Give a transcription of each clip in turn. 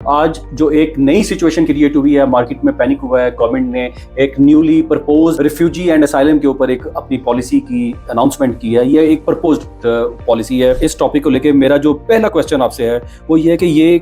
آج جو ایک نئی سچویشن کریٹ ہوئی ہے، مارکیٹ میں پینک ہوا ہے، گورنمنٹ نے ایک newly propose refugee and asylum کے اوپر ایک اپنی پالیسی کی اناؤنسمنٹ کی ہے. یہ ایک پرپوزڈ پالیسی ہے. اس ٹاپک کو لے کے میرا جو پہلا کوشچن آپ سے ہے وہ یہ ہے کہ یہ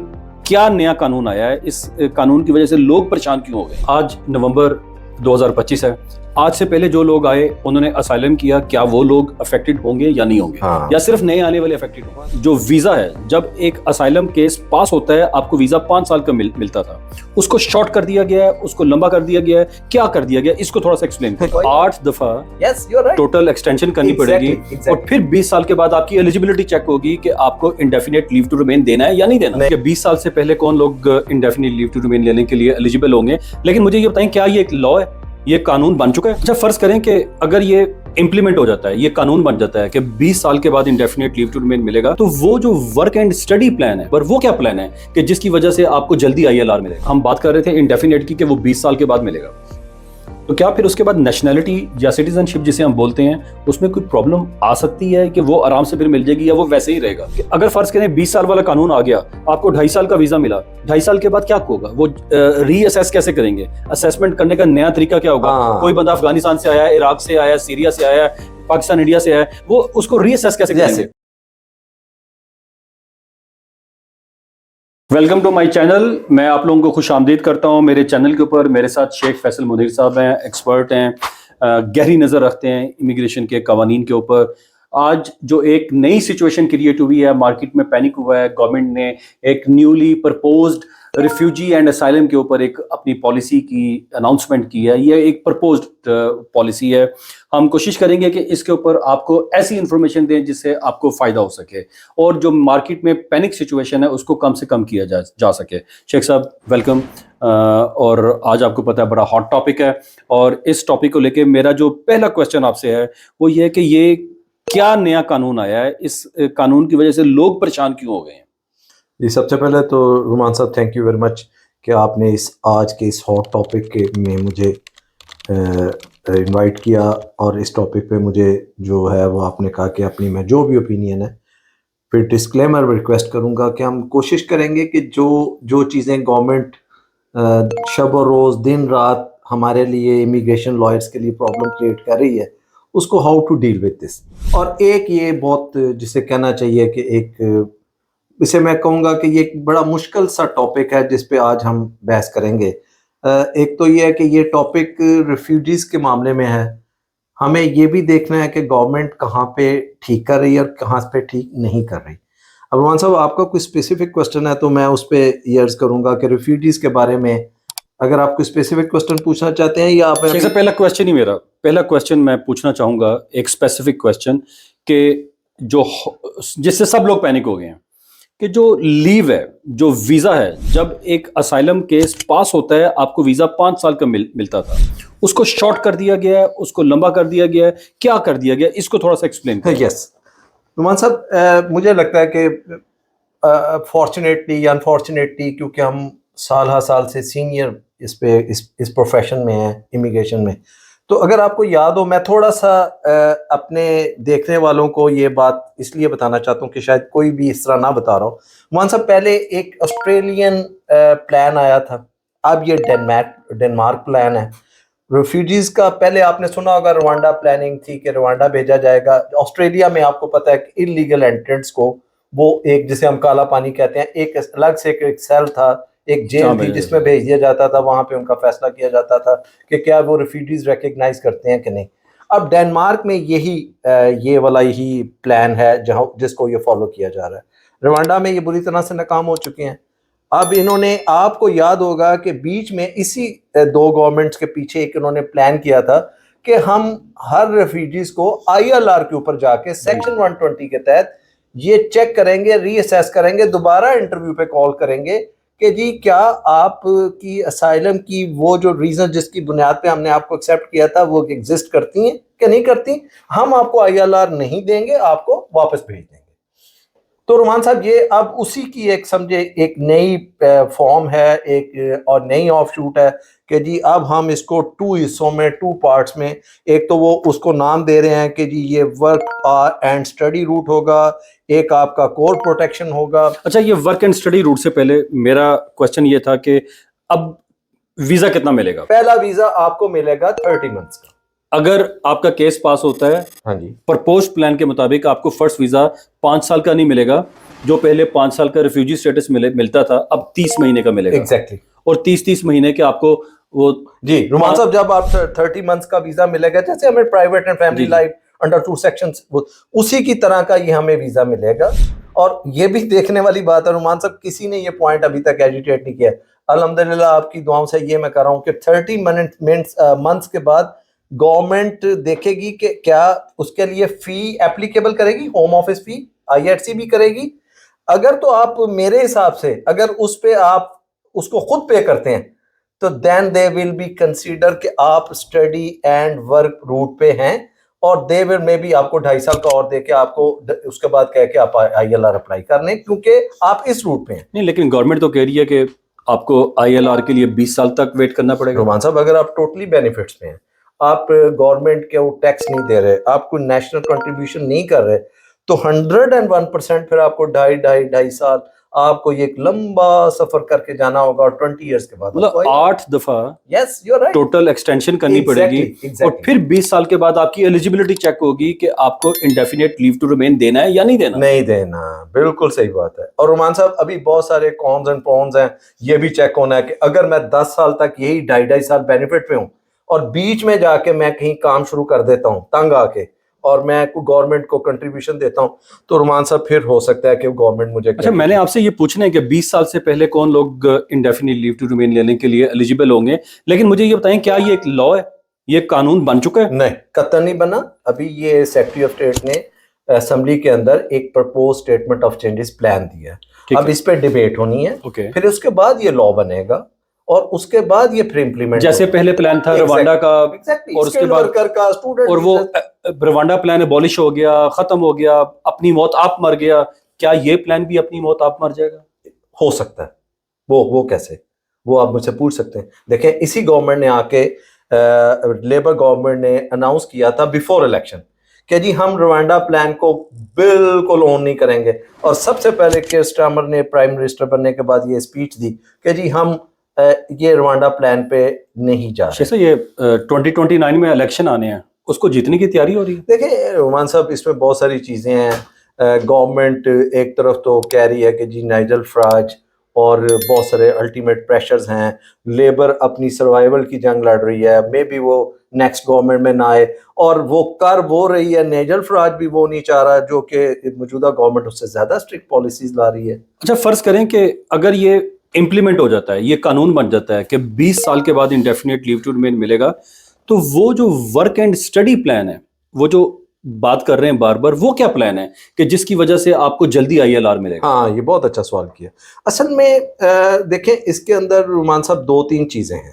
کیا نیا قانون آیا ہے، اس قانون کی وجہ سے لوگ پریشان کیوں ہو گئے؟ آج نومبر 2025 ہے. آج سے پہلے جو لوگ آئے انہوں نے اسائلم کیا، کیا وہ لوگ افیکٹڈ ہوں گے یا نہیں ہوں گے، یا صرف نئے آنے والے افیکٹڈ ہوں گے؟ جو ویزا ہے، جب ایک اسائلم کیس پاس ہوتا ہے آپ کو ویزا 5 سال کا ملتا تھا، اس کو شارٹ کر دیا گیا ہے، اس کو لمبا کر دیا گیا ہے. کیا کر دیا گیا اس کو تھوڑا سا ایکسپلین کریں. 8 دفعہ ٹوٹل ایکسٹینشن کرنی پڑے گی اور پھر 20 سال کے بعد آپ کی ایلیجیبلٹی چیک ہوگی کہ آپ کو انڈیفینیٹ لیو ٹو ریمین دینا ہے یا نہیں دینا. 20 سال سے پہلے کون لوگ انڈیفینیٹ لیو ٹو ریمین لینے کے لیے ایلیجیبل ہوں گے؟ لیکن مجھے یہ بتائیں کیا یہ ایک لا ہے، یہ قانون بن چکا ہے؟ اچھا فرض کریں کہ اگر یہ امپلیمنٹ ہو جاتا ہے، یہ قانون بن جاتا ہے کہ 20 سال کے بعد انڈیفینیٹ لیو ٹو ریمین ملے گا، تو وہ جو ورک اینڈ اسٹڈی پلان ہے وہ کیا پلان ہے کہ جس کی وجہ سے آپ کو جلدی ILR ملے گا؟ ہم بات کر رہے تھے انڈیفینیٹ کی کہ وہ 20 سال کے بعد ملے گا، تو کیا پھر اس کے بعد نیشنلٹی یا سٹیزن شپ جسے ہم بولتے ہیں اس میں کوئی پرابلم آ سکتی ہے کہ وہ آرام سے پھر مل جائے گی یا وہ ویسے ہی رہے گا؟ کہ اگر فرض کریں 20 سال والا قانون آ گیا، آپ کو 2.5 سال کا ویزا ملا، 2.5 سال کے بعد کیا ہوگا؟ وہ ری اسیس کیسے کریں گے؟ اسیسمنٹ کرنے کا نیا طریقہ کیا ہوگا؟ کوئی بندہ افغانستان سے آیا ہے، عراق سے آیا ہے، سیریا سے آیا ہے، پاکستان انڈیا سے آیا ہے، وہ اس کو ری اسیس کیسے کریں گے؟ Welcome to my channel. میں آپ لوگوں کو خوش آمدید کرتا ہوں میرے چینل کے اوپر. میرے ساتھ شیخ فیصل منیر صاحب ہیں، ایکسپرٹ ہیں، گہری نظر رکھتے ہیں امیگریشن کے قوانین کے اوپر. آج جو ایک نئی سچویشن کریٹ ہوئی ہے، مارکیٹ میں پینک ہوا ہے، گورنمنٹ نے ایک newly proposed refugee and asylum کے اوپر ایک اپنی پالیسی کی اناؤنسمنٹ کی ہے. یہ ایک پرپوزڈ پالیسی ہے. ہم کوشش کریں گے کہ اس کے اوپر آپ کو ایسی انفارمیشن دیں جس سے آپ کو فائدہ ہو سکے اور جو مارکیٹ میں پینک سچویشن ہے اس کو کم سے کم کیا جا سکے. شیخ صاحب ویلکم. اور آج آپ کو پتہ ہے بڑا ہاٹ ٹاپک ہے، اور اس ٹاپک کو لے کے میرا جو پہلا کوشچن آپ سے ہے وہ یہ ہے کہ یہ کیا نیا قانون آیا ہے، اس قانون کی وجہ سے لوگ پریشان کیوں ہو گئے ہیں؟ جی سب سے پہلے تو رومان صاحب تھینک یو ویری مچ کہ آپ نے آج کے اس ہاٹ ٹاپک کے میں مجھے انوائٹ کیا، اور اس ٹاپک پہ مجھے جو ہے وہ آپ نے کہا کہ اپنی میں جو بھی اوپینین ہے، پھر ڈسکلیمر ریکویسٹ کروں گا کہ ہم کوشش کریں گے کہ جو چیزیں گورنمنٹ شب و روز دن رات ہمارے لیے امیگریشن لائرس کے لیے پرابلم کریٹ کر رہی ہے اس کو how to deal with this. اور ایک یہ بہت جسے کہنا چاہیے کہ اسے میں کہوں گا کہ یہ ایک بڑا مشکل سا ٹاپک ہے جس پہ آج ہم بحث کریں گے. ایک تو یہ ہے کہ یہ ٹاپک ریفیوجیز کے معاملے میں ہے. ہمیں یہ بھی دیکھنا ہے کہ گورنمنٹ کہاں پہ ٹھیک کر رہی ہے اور کہاں پہ ٹھیک نہیں کر رہی. اب رومان صاحب آپ کا کوئی اسپیسیفک کوشچن ہے تو میں اس پہ یہ عرض کروں گا کہ ریفیوجیز کے بارے میں اگر آپ کوئی اسپیسیفک کوشچن پوچھنا چاہتے ہیں یا آپ پہلا کوشچن میں پوچھنا چاہوں گا ایک اسپیسیفک کوشچن کہ جس سے سب لوگ پینک ہو گئے ہیں کہ جو لیو ہے، جو ویزا ہے، جب ایک اسائلم کیس پاس ہوتا ہے آپ کو ویزا 5 سال کا ملتا تھا، اس کو شارٹ کر دیا گیا ہے، اس کو لمبا کر دیا گیا ہے. کیا کر دیا گیا اس کو تھوڑا سا ایکسپلین کریں. یس رومان صاحب مجھے لگتا ہے کہ فارچونیٹلی یا انفارچونیٹلی کیونکہ ہم سال ہر سال سے سینئر اس پروفیشن میں ہیں امیگریشن میں، تو اگر آپ کو یاد ہو میں تھوڑا سا اپنے دیکھنے والوں کو یہ بات اس لیے بتانا چاہتا ہوں کہ شاید کوئی بھی اس طرح نہ بتا رہا ہو. مان صاحب پہلے ایک آسٹریلین پلان آیا تھا، اب یہ ڈنمارک پلان ہے. ریفیوجیز کا پہلے آپ نے سنا ہوگا روانڈا پلاننگ تھی کہ روانڈا بھیجا جائے گا. آسٹریلیا میں آپ کو پتہ ہے کہ انلیگل انٹرنٹس کو وہ ایک جسے ہم کالا پانی کہتے ہیں، ایک الگ سے ایک سیل تھا، ایک جیل تھی جس میں بھیج دیا جاتا تھا، وہاں پہ ان کا فیصلہ کیا جاتا تھا کہ کیا وہ ریفیوجیز ریکگنائز کرتے ہیں کہ نہیں. اب ڈنمارک میں یہ والا پلان ہے جس کو یہ فالو کیا جا رہا ہے. روانڈا میں یہ بری طرح سے ناکام ہو چکے ہیں. اب انہوں نے، آپ کو یاد ہوگا کہ بیچ میں اسی 2 گورنمنٹس کے پیچھے ایک انہوں نے پلان کیا تھا کہ ہم ہر ریفیوجیز کو ILR کے اوپر جا کے سیکشن 120 کے تحت یہ چیک کریں گے، ری اسیس کریں گے، دوبارہ انٹرویو پہ کال کریں گے کہ جی کیا آپ کی اسائلم کی وہ جو ریزن جس کی بنیاد پہ ہم نے آپ کو ایکسیپٹ کیا تھا وہ ایگزسٹ کرتی ہیں کہ نہیں کرتی. ہم آپ کو ILR نہیں دیں گے، آپ کو واپس بھیج دیں گے. تو رومان صاحب یہ اب اسی کی ایک سمجھے ایک نئی فارم ہے، ایک اور نئی آف شوٹ ہے کہ جی اب ہم اس کو 2 حصوں میں 2 پارٹس میں، ایک تو وہ اس کو نام دے رہے ہیں کہ جی یہ ورک اینڈ اسٹڈی روٹ ہوگا، ایک آپ کا کور پروٹیکشن ہوگا. اچھا، یہ ورک اینڈ اسٹڈی روٹ سے پہلے میرا کوشچن یہ تھا کہ اب ویزا کتنا ملے گا؟ پہلا ویزا آپ کو ملے گا 30 منتھس کا. اگر آپ کا کیس پاس ہوتا ہے ہاں جی، پرپوز پلان کے مطابق آپ کو فرسٹ ویزا 5 سال کا نہیں ملے گا، جو پہلے 5 سال کا ریفیوجی اسٹیٹس ملتا تھا اب 30 مہینے کا ملے گا. ایگزیکٹلی. اور 30 مہینے کے آپ کو وہ جی رومان صاحب، جب آپ 30 منتھس کا ویزا ملے گا، جیسے ہمیں private and family life under 2 sections, اسی کی طرح کا یہ ہمیں ویزا ملے گا. اور یہ بھی دیکھنے والی بات ہے رومان صاحب، کسی نے یہ پوائنٹ ابھی تک ایجیٹیٹ نہیں کیا. الحمدللہ آپ کی دعاؤں سے یہ میں کر رہا ہوں کہ 30 منتھس کے بعد گورنمنٹ دیکھے گی کہ کیا اس کے لیے فی اپلیکیبل کرے گی، ہوم آفس فی IRC بھی کرے گی. اگر تو آپ میرے حساب سے اگر اس پہ آپ اس کو خود پے کرتے ہیں تو دین دے ول بی کنسیڈر کہ آپ اسٹڈی اینڈ ورک روٹ پہ ہیں، اور دے ول میں بھی آپ کو 2.5 سال کا اور دے کے آپ کو اس کے بعد کہہ کے آپ ILR اپلائی کر لیں، کیونکہ آپ اس روٹ پہ ہیں. نہیں، لیکن گورنمنٹ تو کہہ رہی ہے کہ آپ کو ILR کے لیے 20 سال تک ویٹ کرنا پڑے گا. رومان صاحب، اگر آپ ٹوٹلی بینیفٹس میں ہیں، آپ گورنمنٹ کے ٹیکس نہیں دے رہے، آپ کوئی نیشنل کنٹریبیوشن نہیں کر رہے، تو 101% پھر آپ کو 2.5 سال آپ کو یہ ایک لمبا سفر کر کے جانا ہوگا، اور 20 ایئرس کے بعد مطلب 8 دفعہ yes you right total extension کرنی پڑے گی. اور پھر 20 سال کے بعد آپ کی ایلیجیبلٹی چیک ہوگی کہ آپ کو انڈیفینیٹ لیو ٹو ریمین دینا ہے یا نہیں دینا. نہیں دینا. بالکل صحیح بات ہے. اور رومان صاحب، ابھی بہت سارے کونز اینڈ پرونز ہیں، یہ بھی چیک ہونا ہے کہ اگر میں 10 سال تک یہی 2.5 سال بینیفٹ پہ ہوں اور بیچ میں جا کے میں کہیں کام شروع کر دیتا ہوں تنگ آ کے، اور میں کوئی گورنمنٹ کو کنٹریبیوشن دیتا ہوں، تو رومان صاحب پھر ہو سکتا ہے کہ گورنمنٹ مجھے. اچھا، میں نے آپ سے یہ پوچھنا ہے کہ 20 سال سے پہلے کون لوگ انڈیفینیٹ لیو ٹو ریمین لینے کے لیے ایلیجیبل ہوں گے، لیکن مجھے یہ بتائیں کیا یہ ایک لا ہے، یہ قانون بن چکا ہے؟ نہیں، قطعاً نہیں بنا. ابھی یہ سیکرٹری آف اسٹیٹ نے اسمبلی کے اندر ایک propose statement of changes plan دیا ہے. اب اس پہ ڈیبیٹ ہونی ہے، پھر اس کے بعد یہ لا بنے گا، اور اس کے بعد یہ پھر امپلیمنٹ. جیسے پہلے پلان تھا روانڈا کا، اور اس کے بعد اور وہ روانڈا پلان ابولش ہو گیا، ختم ہو گیا، اپنی موت آپ مر گیا. کیا یہ پلان بھی اپنی موت آپ مر جائے گا؟ ہو سکتا ہے. وہ کیسے، وہ آپ مجھ سے پوچھ سکتے ہیں. دیکھیں، اسی گورنمنٹ نے آ کے لیبر گورنمنٹ نے اناؤنس کیا تھا بیفور الیکشن کہ جی ہم روانڈا پلان کو بالکل اون نہیں کریں گے، اور سب سے پہلے کیئر سٹارمر نے پرائم منسٹر بننے کے بعد یہ اسپیچ دی کہ جی ہم یہ روانڈا پلان پہ نہیں جا رہے. جیسے یہ 2029 میں الیکشن آنے ہیں، اس کو جیتنے کی تیاری ہو رہی ہے. دیکھیں رومان صاحب، اس میں بہت ساری چیزیں ہیں. گورنمنٹ ایک طرف تو کہہ رہی ہے کہ جی نائجل فراج اور بہت سارے الٹیمیٹ پریشرز ہیں، لیبر اپنی سروائیول کی جنگ لڑ رہی ہے، مے بی وہ نیکسٹ گورنمنٹ میں نہ آئے، اور وہ کر وہ رہی ہے. نائجل فراج بھی وہ نہیں چاہ رہا جو کہ موجودہ گورنمنٹ اس سے زیادہ اسٹرکٹ پالیسیز لا رہی ہے. اچھا، فرض کریں کہ اگر یہ امپلیمنٹ ہو جاتا ہے، یہ قانون بن جاتا ہے کہ 20 سال کے بعد انڈیفینیٹ لیو ٹو ریمین ملے گا، تو وہ جو ورک اینڈ اسٹڈی پلان ہے، وہ جو بات کر رہے ہیں بار بار، وہ کیا پلان ہے کہ جس کی وجہ سے آپ کو جلدی ILR ملے گا؟ ہاں، یہ بہت اچھا سوال کیا. اصل میں دیکھیں، اس کے اندر رومان صاحب 2-3 چیزیں ہیں.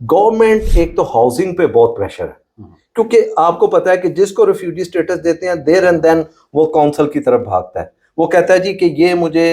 گورنمنٹ ایک تو ہاؤسنگ پہ بہت پریشر ہے، کیونکہ آپ کو پتا ہے کہ جس کو ریفیوجی اسٹیٹس دیتے ہیں دیر اینڈ دین وہ کونسل کی طرف بھاگتا ہے. وہ کہتا ہے جی کہ یہ مجھے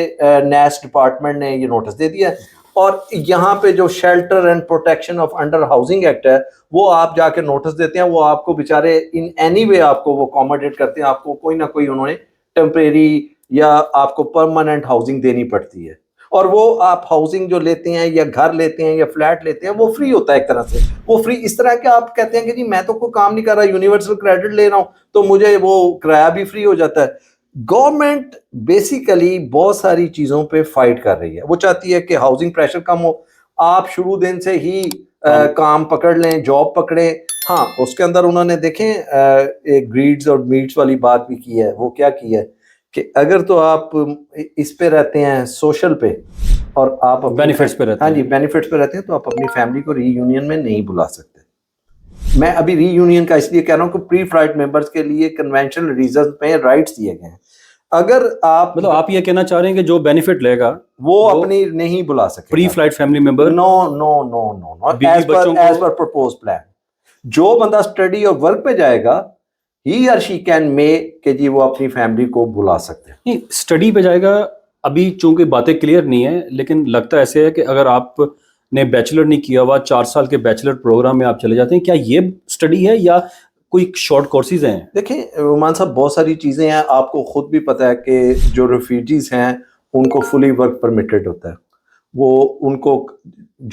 نیس ڈپارٹمنٹ نے یہ نوٹس دے دیا ہے، اور یہاں پہ جو shelter and protection of under housing act ہے وہ آپ جا کے نوٹس دیتے ہیں، وہ آپ کو بیچارے ان اینی وے آپ کو وہ اکوموڈیٹ کرتے ہیں، آپ کو کوئی نہ کوئی انہوں نے ٹیمپریری یا آپ کو پرماننٹ ہاؤسنگ دینی پڑتی ہے. اور وہ آپ ہاؤسنگ جو لیتے ہیں یا گھر لیتے ہیں یا فلیٹ لیتے ہیں، وہ فری ہوتا ہے ایک طرح سے. وہ فری اس طرح کہ آپ کہتے ہیں کہ جی میں تو کوئی کام نہیں کر رہا، یونیورسل کریڈٹ لے رہا ہوں تو مجھے وہ کرایہ بھی فری ہو جاتا ہے. گورنمنٹ بیسیکلی بہت ساری چیزوں پہ فائٹ کر رہی ہے. وہ چاہتی ہے کہ ہاؤسنگ پریشر کم ہو، آپ شروع دن سے ہی کام پکڑ لیں، جاب پکڑیں. ہاں، اس کے اندر انہوں نے دیکھیں ایک گریڈز اور میٹس والی بات بھی کی ہے. وہ کیا کی ہے کہ اگر تو آپ اس پہ رہتے ہیں سوشل پہ، اور آپ بینیفٹس پہ رہتے ہیں، ہاں جی بینیفٹس پہ رہتے ہیں، تو آپ اپنی فیملی کو ری یونین میں نہیں بلا سکتے. میں ابھی ری یونین کا اس لیے کہہ رہا ہوں کہ پری فلائٹ ممبرس کے لیے کنونشنل ریزن پہ رائٹس دیے گئے ہیں. اگر آپ مطلب آپ یہ کہنا چاہ رہے ہیں کہ جو بینیفٹ لے گا وہ اپنی نہیں بلا سکے پری فلائٹ فیملی ممبر، نو نو نو نو ایز پر پرپوز پلان. جو بندہ اسٹڈی اور ورک پہ جائے گا ہی اور شی کین مے کہ جی وہ اپنی فیملی کو بلا سکتے ہیں. نہیں، اسٹڈی پہ جائے گا ابھی چونکہ باتیں کلیئر نہیں ہیں، لیکن لگتا ایسے ہے کہ اگر آپ نے بیچلر نہیں کیا ہوا, 4 سال کے بیچلر پروگرام میں آپ چلے جاتے ہیں, کیا یہ اسٹڈی ہے یا کوئی شارٹ کورسز ہیں؟ دیکھیں عمان صاحب بہت ساری چیزیں ہیں, آپ کو خود بھی پتہ ہے کہ جو ریفیوجیز ہیں ان کو فلی ورک پرمیٹڈ ہوتا ہے, وہ ان کو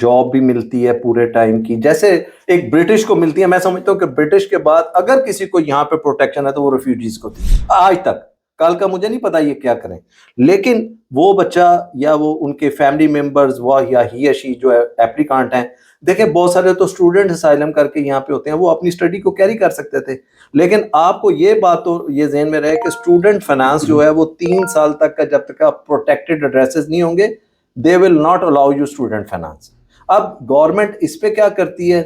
جاب بھی ملتی ہے پورے ٹائم کی, جیسے ایک برٹش کو ملتی ہے. میں سمجھتا ہوں کہ برٹش کے بعد اگر کسی کو یہاں پہ پروٹیکشن ہے تو وہ ریفیوجیز کو تھی آج تک. کل کا مجھے نہیں پتا یہ کیا کریں, لیکن وہ بچہ یا وہ ان کے فیملی ممبرز وہ یا ہی یا شی جو اپلیکانٹ ہیں, دیکھیں بہت سارے تو اسٹوڈنٹ اسائلم کر کے یہاں پہ ہوتے ہیں, وہ اپنی اسٹڈی کو کیری کر سکتے تھے, لیکن آپ کو یہ بات تو یہ ذہن میں رہے کہ اسٹوڈنٹ فائنانس جو ہے وہ 3 سال تک کا جب تک آپ پروٹیکٹڈ ایڈریسز نہیں ہوں گے they will not allow you student finance. اب گورنمنٹ اس پہ کیا کرتی ہے,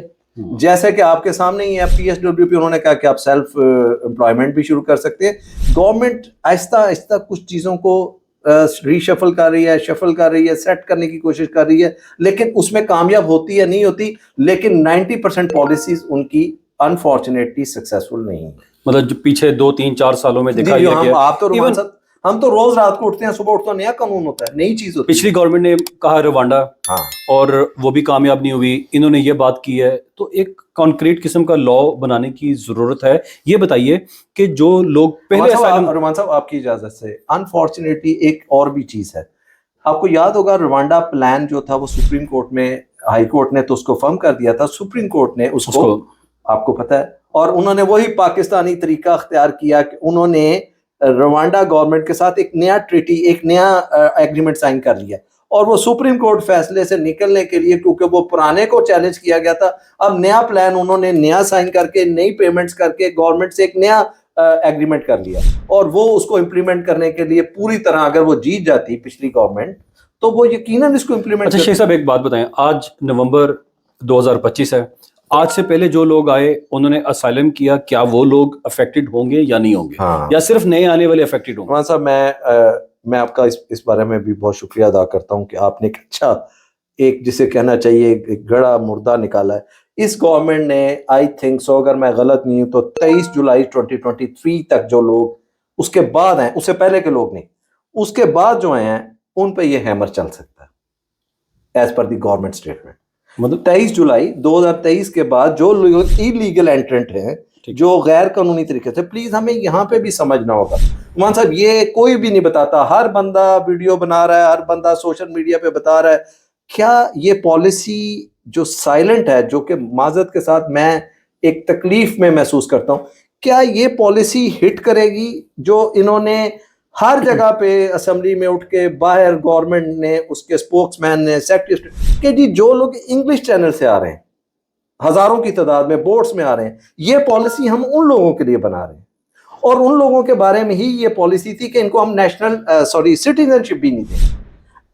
جیسے کہ آپ کے سامنے ہی ہے پی ایس ڈبلیو پی, انہوں نے کہا کہ آپ سیلف امپلائمنٹ بھی شروع کر سکتے ہیں. گورنمنٹ آہستہ آہستہ کچھ چیزوں کو ری شفل کر رہی ہے, شفل کر رہی ہے, سیٹ کرنے کی کوشش کر رہی ہے, لیکن اس میں کامیاب ہوتی ہے نہیں ہوتی, لیکن 90% پالیسیز ان کی انفارچونیٹلی سکسیسفل نہیں ہیں. مطلب جو پیچھے 2-3-4 سالوں میں دیکھا گیا کہ آپ تو ہم تو روز رات کو اٹھتے ہیں, صبح اٹھتا نیا قانون ہوتا ہے, نئی چیز ہوتی ہے. پچھلی گورنمنٹ نے کہا روانڈا, اور وہ بھی کامیاب نہیں ہوئی, انہوں نے یہ بات کی ہے, تو ایک کانکریٹ قسم کا لا بنانے کی ضرورت ہے. یہ بتائیے کہ جو لوگ پہلے رحمان صاحب آپ کی اجازت سے, انفارچونیٹلی ایک اور بھی چیز ہے, آپ کو یاد ہوگا روانڈا پلان جو تھا وہ سپریم کورٹ میں, ہائی کورٹ نے تو اس کو فرم کر دیا تھا, سپریم کورٹ نے اس کو آپ کو پتہ ہے, اور انہوں نے وہی پاکستانی طریقہ اختیار کیا کہ انہوں نے روانڈا گورنمنٹ کے ساتھ ایک نیا ٹریٹی, ایک نیا ایگریمنٹ سائن کر لیا, اور وہ سپریم کورٹ فیصلے سے نکلنے کے لیے, کیونکہ وہ پرانے کو چیلنج کیا گیا تھا, اب نیا پلان انہوں نے نیا سائن کر کے, نئی پیمنٹس کر کے گورنمنٹ سے ایک نیا ایگریمنٹ کر لیا, اور وہ اس کو امپلیمنٹ کرنے کے لیے پوری طرح, اگر وہ جیت جاتی پچھلی گورنمنٹ تو وہ یقیناً اس کو امپلیمنٹ. اچھا شیخ صاحب ایک بات بتائیں, آج نومبر 2025 ہے, آج سے پہلے جو لوگ آئے انہوں نے اسائلم کیا, کیا وہ لوگ افیکٹڈ ہوں گے یا نہیں ہوں گے, یا صرف نئے آنے والے افیکٹڈ ہوں گے؟ ہاں صاحب میں آپ کا اس بارے میں بھی بہت شکریہ ادا کرتا ہوں کہ آپ نے اچھا ایک جسے کہنا چاہیے ایک گڑا مردہ نکالا ہے. اس گورنمنٹ نے آئی تھنک سو, اگر میں غلط نہیں ہوں تو 23 جولائی 2023 تک جو لوگ اس کے بعد ہیں, اس سے پہلے کے لوگ نہیں, اس کے بعد جو ہیں ان پہ یہ ہیمر چل سکتا ہے as per the government statement. مطلب 23 جولائی 2023 کے بعد جو لوگ ایلیگل انٹرنٹ ہیں, جو غیر قانونی طریقے سے, پلیز ہمیں یہاں پہ بھی سمجھنا ہوگا. عمان صاحب یہ کوئی بھی نہیں بتاتا, ہر بندہ ویڈیو بنا رہا ہے, ہر بندہ سوشل میڈیا پہ بتا رہا ہے, کیا یہ پالیسی جو سائلنٹ ہے, جو کہ معذرت کے ساتھ میں ایک تکلیف میں محسوس کرتا ہوں, کیا یہ پالیسی ہٹ کرے گی جو انہوں نے ہر جگہ پہ اسمبلی میں اٹھ کے باہر گورنمنٹ نے, اس کے اسپوکس مین نے, سیکرٹری, کہ جی جو لوگ انگلش چینل سے آ رہے ہیں ہزاروں کی تعداد میں, بورڈز میں آ رہے ہیں, یہ پالیسی ہم ان لوگوں کے لیے بنا رہے ہیں, اور ان لوگوں کے بارے میں ہی یہ پالیسی تھی کہ ان کو ہم نیشنل سٹیزن شپ بھی نہیں دیں.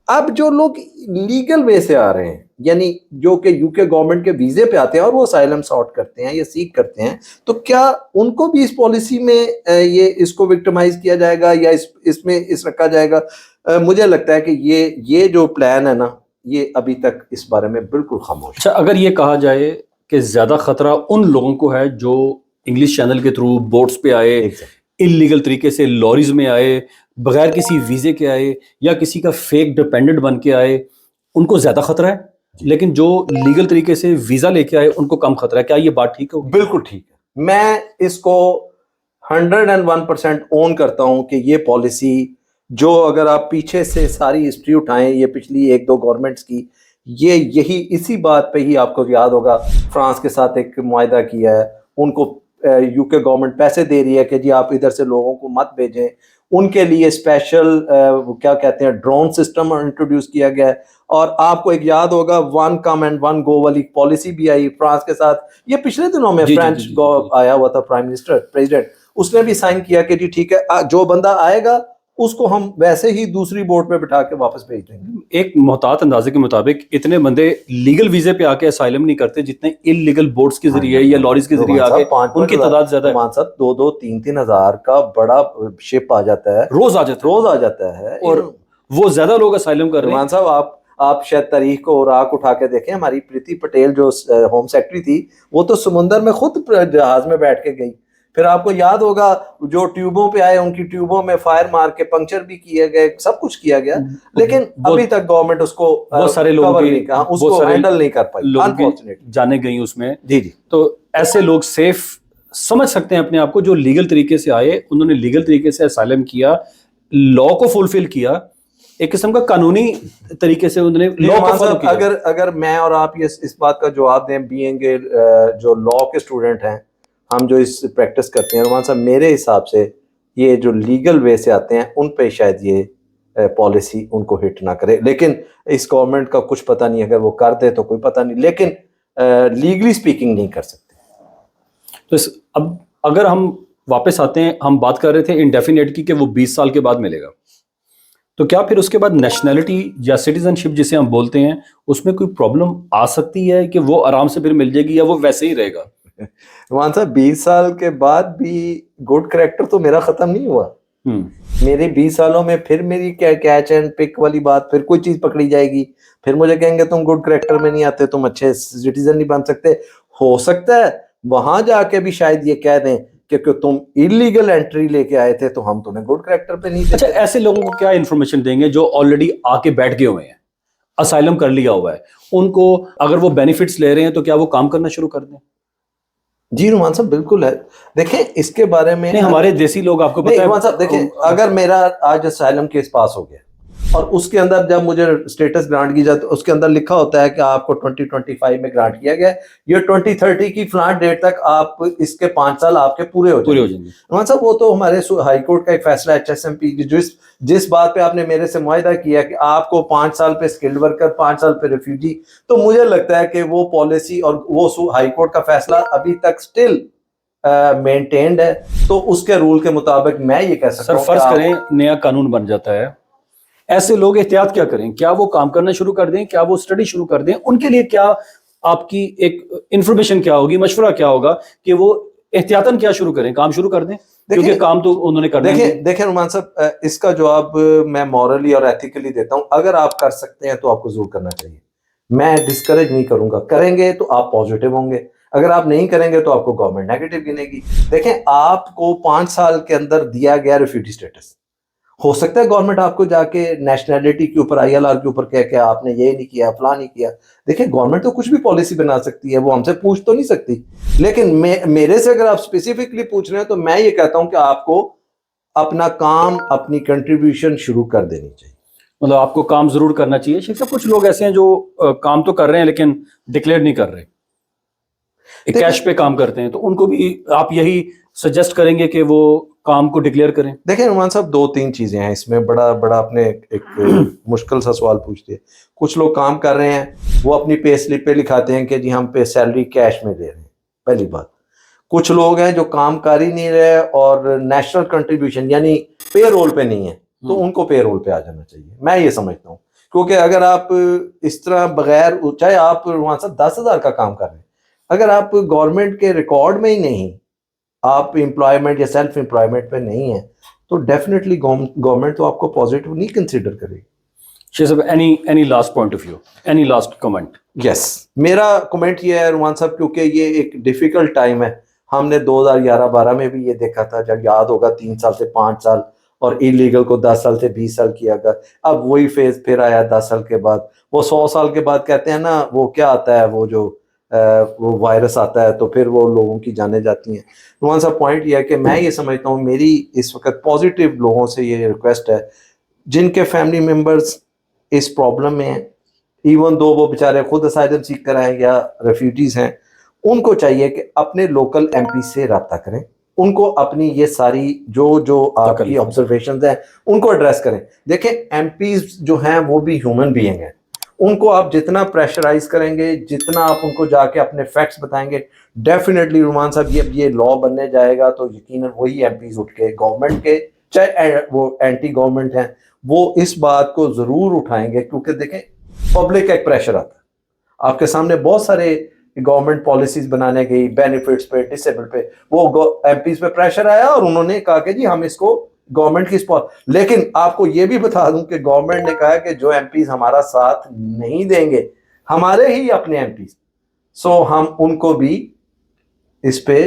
اب جو لوگ لیگل وے سے آ رہے ہیں, یعنی جو کہ یو کے گورنمنٹ کے ویزے پہ آتے ہیں اور وہ اسائلم سارٹ کرتے ہیں یا سیک کرتے ہیں, تو کیا ان کو بھی اس پالیسی میں یہ اس کو وکٹمائز کیا جائے گا یا اس میں رکھا جائے گا؟ مجھے لگتا ہے کہ یہ جو پلان ہے نا, یہ ابھی تک اس بارے میں بالکل خاموش. اچھا اگر یہ کہا جائے کہ زیادہ خطرہ ان لوگوں کو ہے جو انگلش چینل کے تھرو بورڈز پہ آئے, انلیگل طریقے سے لوریز میں آئے, بغیر کسی ویزے کے آئے, یا کسی کا فیک ڈیپینڈنٹ بن کے آئے, ان کو زیادہ خطرہ ہے, لیکن جو لیگل طریقے سے ویزا لے کے آئے ان کو کم خطرہ ہے. کیا یہ بات ٹھیک ہے؟ بالکل ٹھیک ہے. میں اس کو 101% اون کرتا ہوں کہ یہ پالیسی جو, اگر آپ پیچھے سے ساری ہسٹری اٹھائیں یہ پچھلی 1-2 گورنمنٹس کی, یہی اسی بات پہ ہی آپ کو یاد ہوگا فرانس کے ساتھ ایک معاہدہ کیا ہے, ان کو یو کے گورنمنٹ پیسے دے رہی ہے کہ جی آپ ادھر سے لوگوں کو مت بھیجیں, ان کے لیے اسپیشل کیا کہتے ہیں ڈرون سسٹم انٹروڈیوس کیا گیا ہے, اور آپ کو ایک یاد ہوگا 1 کم اینڈ 1 گو والی پالیسی بھی آئی فرانس کے ساتھ. یہ پچھلے دنوں میں فرینچ آیا ہوا تھا پرائم منسٹر, پریزیڈنٹ, اس نے بھی سائن کیا کہ جی ٹھیک ہے جو بندہ آئے گا اس کو ہم ویسے ہی دوسری بورڈ پہ بٹھا کے واپس بھیج دیں گے. ایک محتاط اندازے کے مطابق اتنے بندے لیگل ویزے پہ آ کے اسائلم نہیں کرتے جتنے انلیگل بورڈز کے ذریعے یا لوریز کے ذریعے آ کے, ان کی تعداد زیادہ ہے. 2-3 ہزار کا بڑا شپ آ جاتا ہے, روز آ جاتا ہے, اور وہ زیادہ لوگ اسائلم کر رہے ہیں. عمان صاحب آپ شاید تاریخ کو راک اٹھا کے دیکھیں, ہماری پریتی پٹیل جو ہوم سیکرٹری تھی وہ تو سمندر میں خود جہاز میں بیٹھ کے گئی, پھر آپ کو یاد ہوگا جو ٹیوبوں پہ آئے ان کی ٹیوبوں میں فائر مار کے پنکچر بھی کیے گئے, سب کچھ کیا گیا, لیکن ابھی تک گورنمنٹ اس کو بہت سارے لوگوں اس کو ہینڈل نہیں کر پائی, انفارچونیٹلی جانے گئی اس میں. جی جی. تو ایسے لوگ سیف سمجھ سکتے ہیں اپنے آپ کو جو لیگل طریقے سے آئے, انہوں نے لیگل طریقے سے اسائلم کیا, لا کو فلفل کیا, ایک قسم کا قانونی طریقے سے انہوں نے لا کو فالو کیا. اگر میں اور آپ اس بات کا جواب دیں, بینگ جو لا کے اسٹوڈنٹ ہیں, ہم جو اس پریکٹس کرتے ہیں, رحمان صاحب میرے حساب سے یہ جو لیگل وے سے آتے ہیں ان پہ شاید یہ پالیسی ان کو ہٹ نہ کرے, لیکن اس گورنمنٹ کا کچھ پتہ نہیں, اگر وہ کر دے تو کوئی پتہ نہیں, لیکن لیگلی سپیکنگ نہیں کر سکتے. تو اب اگر ہم واپس آتے ہیں, ہم بات کر رہے تھے انڈیفینیٹ کی کہ وہ 20 سال کے بعد ملے گا, تو کیا پھر اس کے بعد نیشنلٹی یا سٹیزن شپ جسے ہم بولتے ہیں اس میں کوئی پرابلم آ سکتی ہے کہ وہ آرام سے پھر مل جائے گی یا وہ ویسے ہی رہے گا؟ رحمان صاحب 20 سال کے بعد بھی گڈ کریکٹر تو میرا ختم نہیں ہوا. میرے 20 سالوں میں پھر میری کیچ اینڈ پک والی بات, پھر کوئی چیز پکڑی جائے گی, پھر مجھے کہیں گے تم گڈ کریکٹر میں نہیں آتے, تم اچھے سٹیزن نہیں بن سکتے. ہو سکتا ہے وہاں جا کے بھی شاید یہ کہہ دیں کہ تم انلیگل انٹری لے کے آئے تھے تو ہم تمہیں گڈ کریکٹر پہ نہیں. اچھا, ایسے لوگوں کو کیا انفارمیشن دیں گے جو آلریڈی آ کے بیٹھ گئے ہوئے ہیں, اسائلم کر لیا ہوا ہے, ان کو اگر وہ بینیفٹس لے رہے ہیں تو کیا وہ کام کرنا شروع کر دیں؟ جی رحمان صاحب بالکل ہے. دیکھیں اس کے بارے میں ہمارے دیسی لوگ آپ کو پتہ ہے رحمان صاحب, دیکھیں اگر میرا آج اسائلم کیس پاس ہو گیا اور اس کے اندر جب مجھے اسٹیٹس گرانٹ کی جاتی, اس کے اندر لکھا ہوتا ہے کہ آپ کو 2025 میں گرانٹ کیا گیا ہے, یہ 2030 کی فلاں ڈیٹ تک آپ اس کے 5 سال آپ کے پورے ہو جائیں گے. رحمان صاحب وہ تو ہمارے ہائی کورٹ کا ایک فیصلہ ہے, HSMP کی, جس بات پہ آپ نے میرے سے معاہدہ کیا کہ آپ کو 5 سال پہ اسکلڈ ورکر, 5 سال پہ ریفیوجی, تو مجھے لگتا ہے کہ وہ پالیسی اور وہ ہائی کورٹ کا فیصلہ ابھی تک سٹل مینٹینڈ ہے. تو اس کے رول کے مطابق میں یہ کہہ سکتا ہوں. سر فرض کریں نیا قانون بن جاتا ہے, ایسے لوگ احتیاط کیا کریں؟ کیا وہ کام کرنا شروع کر دیں, کیا وہ اسٹڈی شروع کر دیں؟ ان کے لیے کیا آپ کی ایک انفارمیشن کیا ہوگی, مشورہ کیا ہوگا کہ وہ احتیاطاً کیا شروع کریں, کام شروع کر دیں؟ کیونکہ کام تو انہوں نے کرنا ہے. دیکھیں رحمان صاحب, اس کا جواب میں مورلی اور ایتھیکلی دیتا ہوں. اگر آپ کر سکتے ہیں تو آپ کو ضرور کرنا چاہیے, میں ڈسکریج نہیں کروں گا. کریں گے تو آپ پازیٹیو ہوں گے, اگر آپ نہیں کریں گے تو آپ کو گورنمنٹ نیگیٹو گنے گی. دیکھیں آپ کو 5 سال کے اندر دیا گیا ریفیوجی سٹیٹس, ہو سکتا ہے گورنمنٹ آپ کو جا کے نیشنلٹی کے اوپر, ILR کے اوپر کہہ کے آپ نے یہ نہیں کیا, فلاں نہیں کیا. دیکھیں گورنمنٹ تو کچھ بھی پالیسی بنا سکتی ہے, وہ ہم سے پوچھ تو نہیں سکتی, لیکن میرے سے اگر آپ اسپیسیفکلی پوچھ رہے ہیں تو میں یہ کہتا ہوں کہ آپ کو اپنا کام, اپنی کنٹریبیوشن شروع کر دینی چاہیے. مطلب آپ کو کام ضرور کرنا چاہیے. شیخ صاحب کچھ لوگ ایسے ہیں جو کام تو کر رہے ہیں لیکن ڈکلیئر نہیں کر رہے, کیش پہ کام کرتے ہیں, تو ان کو بھی آپ یہی سجیسٹ کریں گے کہ وہ کام کو ڈکلیئر کریں؟ دیکھیں رحمان صاحب 2-3 چیزیں ہیں اس میں, بڑا اپنے ایک مشکل سا سوال پوچھتے ہیں. کچھ لوگ کام کر رہے ہیں, وہ اپنی پے سلپ پہ لکھاتے ہیں کہ جی ہم پہ سیلری کیش میں دے رہے ہیں, پہلی بات. کچھ لوگ ہیں جو کام کر ہی نہیں رہے اور نیشنل کنٹریبیوشن یعنی پے رول پہ نہیں ہے, تو ان کو پے رول پہ آ جانا چاہیے, میں یہ سمجھتا ہوں. کیونکہ اگر آپ اس طرح بغیر, چاہے آپ رحمان صاحب 10,000 کا کام کر رہے ہیں, اگر آپ گورنمنٹ کے ریکارڈ میں ہی نہیں, آپ امپلائمنٹ یا سیلف امپلائمنٹ پہ نہیں ہیں, تو ڈیفینیٹلی گورنمنٹ تو آپ کو پازیٹیو نہیں کنسیڈر کرے گی. شیخ صاحب any last point of view, any last comment? یس, میرا کمنٹ یہ ہے رحمان صاحب, کیونکہ یہ ایک ڈیفیکلٹ ٹائم ہے. ہم نے 2011-12 میں بھی یہ دیکھا تھا, جب یاد ہوگا 3 سال سے 5 سال اور انلیگل کو 10 سال سے 20 سال کیا گیا. اب وہی فیز پھر آیا 10 سال کے بعد. وہ 100 سال کے بعد کہتے ہیں نا, وہ کیا آتا ہے, وہ جو وہ وائرس آتا ہے, تو پھر وہ لوگوں کی جانیں جاتی ہیں. رحمان صاحب پوائنٹ یہ ہے کہ میں یہ سمجھتا ہوں, میری اس وقت پازیٹیو لوگوں سے یہ ریکویسٹ ہے جن کے فیملی ممبرز اس پرابلم میں ہیں, ایون دو وہ بیچارے خود اسائلم سیک کر آئے یا ریفیوجیز ہیں, ان کو چاہیے کہ اپنے لوکل MP سے رابطہ کریں, ان کو اپنی یہ ساری جو آپ کی آبزرویشنز ہیں ان کو ایڈریس کریں. دیکھیں MPs جو ہیں وہ بھی ہیومن بینگ ہیں, ان کو آپ جتنا پریشرائز کریں گے, جتنا آپ ان کو جا کے اپنے فیکٹس بتائیں گے, ڈیفینیٹلی رحمان صاحب یہ لا بننے جائے گا تو یقیناً وہی MPs اٹھ کے گورنمنٹ کے, چاہے وہ اینٹی گورنمنٹ ہیں, وہ اس بات کو ضرور اٹھائیں گے. کیونکہ دیکھیں پبلک کا ایک پریشر آتا ہے, آپ کے سامنے بہت سارے گورنمنٹ پالیسیز بنانے گئی, بینیفٹس پہ, ڈسیبل پہ, وہ MPs پہ پریشر آیا اور انہوں نے کہا کہ جی ہم اس کو گورنمنٹ کی سپورٹ. لیکن آپ کو یہ بھی بتا دوں کہ گورنمنٹ نے کہا کہ جو MPs ہمارا ساتھ نہیں دیں گے, ہمارے ہی اپنے MPs, سو ہم ان کو بھی اس پہ